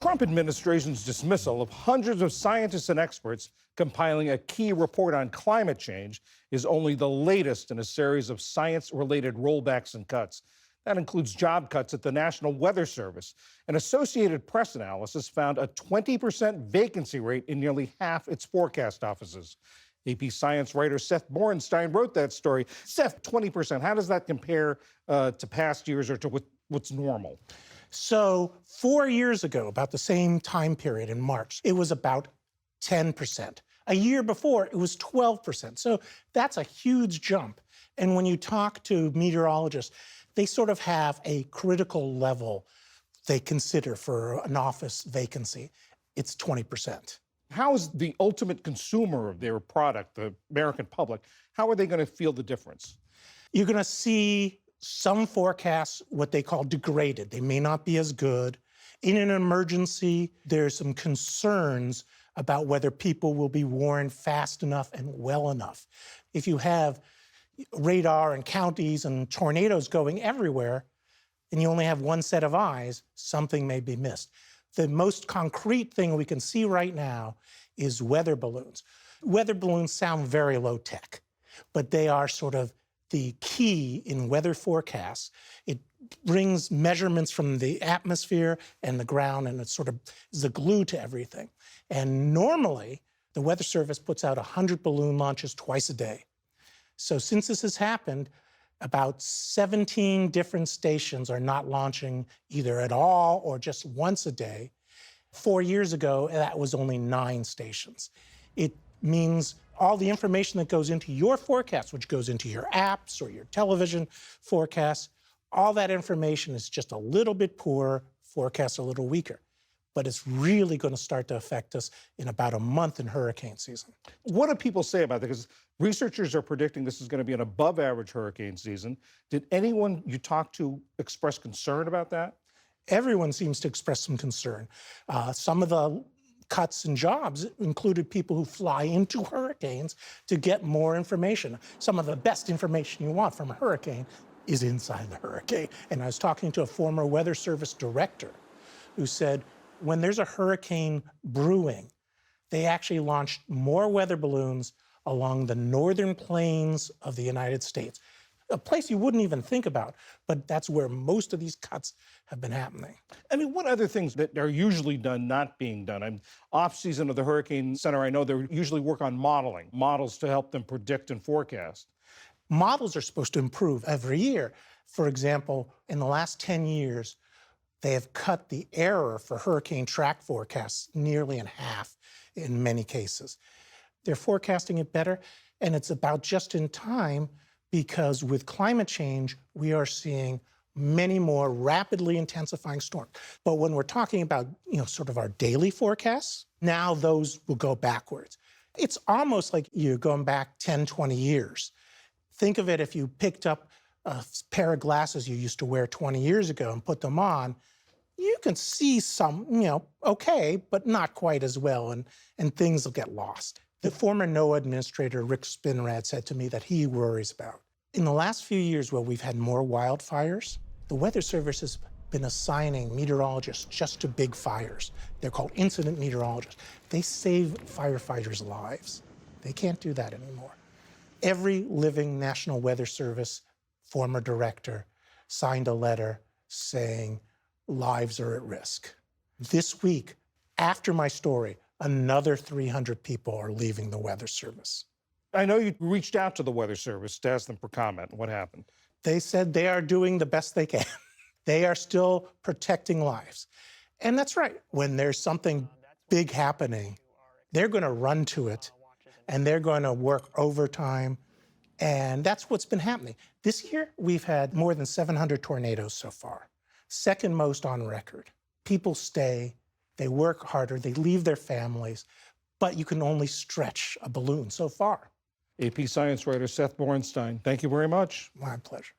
Trump administration's dismissal of hundreds of scientists and experts compiling a key report on climate change is only the latest in a series of science-related rollbacks and cuts. That includes job cuts at the National Weather Service. An Associated Press analysis found a 20% vacancy rate in nearly half its forecast offices. AP Science writer Seth Borenstein wrote that story. Seth, 20%, how does that compare to past years or to what's normal? So 4 years ago, about the same time period in March, it was about 10%. A year before, it was 12%. So that's a huge jump. And when you talk to meteorologists, they sort of have a critical level they consider for an office vacancy. It's 20%. How is the ultimate consumer of their product, the American public, how are they going to feel the difference? You're going to see some forecasts, what they call degraded. They may not be as good. In an emergency, there's some concerns about whether people will be warned fast enough and well enough. If you have radar and counties and tornadoes going everywhere, and you only have one set of eyes, something may be missed. The most concrete thing we can see right now is weather balloons. Weather balloons sound very low tech, but they are sort of the key in weather forecasts. It brings measurements from the atmosphere and the ground, and it sort of is the glue to everything. And normally, the Weather Service puts out 100 balloon launches twice a day. So since this has happened, about 17 different stations are not launching either at all or just once a day. 4 years ago, that was only 9 stations. It means all the information that goes into your forecast, which goes into your apps or your television forecasts, all that information is just a little bit poorer, forecasts a little weaker. But it's really going to start to affect us in about a month in hurricane season. What do people say about that? Because researchers are predicting this is going to be an above-average hurricane season. Did anyone you talked to express concern about that? Everyone seems to express some concern. Some of the cuts in jobs included people who fly into hurricanes to get more information. Some of the best information you want from a hurricane is inside the hurricane. And I was talking to a former Weather Service director who said, when there's a hurricane brewing, they actually launched more weather balloons along the northern plains of the United States, a place you wouldn't even think about, but that's where most of these cuts have been happening. I mean, what other things that are usually done not being done? I'm off-season of the Hurricane Center, I know they usually work on models to help them predict and forecast. Models are supposed to improve every year. For example, in the last 10 years, they have cut the error for hurricane track forecasts nearly in half in many cases. They're forecasting it better, and it's about just in time because with climate change, we are seeing many more rapidly intensifying storms. But when we're talking about, sort of our daily forecasts, now those will go backwards. It's almost like you're going back 10, 20 years. Think of it if you picked up a pair of glasses you used to wear 20 years ago and put them on, you can see some, okay, but not quite as well, and things will get lost. The former NOAA administrator, Rick Spinrad, said to me that he worries about. In the last few years where we've had more wildfires, the Weather Service has been assigning meteorologists just to big fires. They're called incident meteorologists. They save firefighters' lives. They can't do that anymore. Every living National Weather Service former director signed a letter saying lives are at risk. This week, after my story, another 300 people are leaving the Weather Service. I know you reached out to the Weather Service to ask them for comment. What happened? They said they are doing the best they can. They are still protecting lives. And that's right. When there's something big happening, they're going to run to it, and they're going to work overtime. And that's what's been happening. This year, we've had more than 700 tornadoes so far, second most on record. People stay, they work harder, they leave their families, but you can only stretch a balloon so far. AP Science writer Seth Borenstein, thank you very much. My pleasure.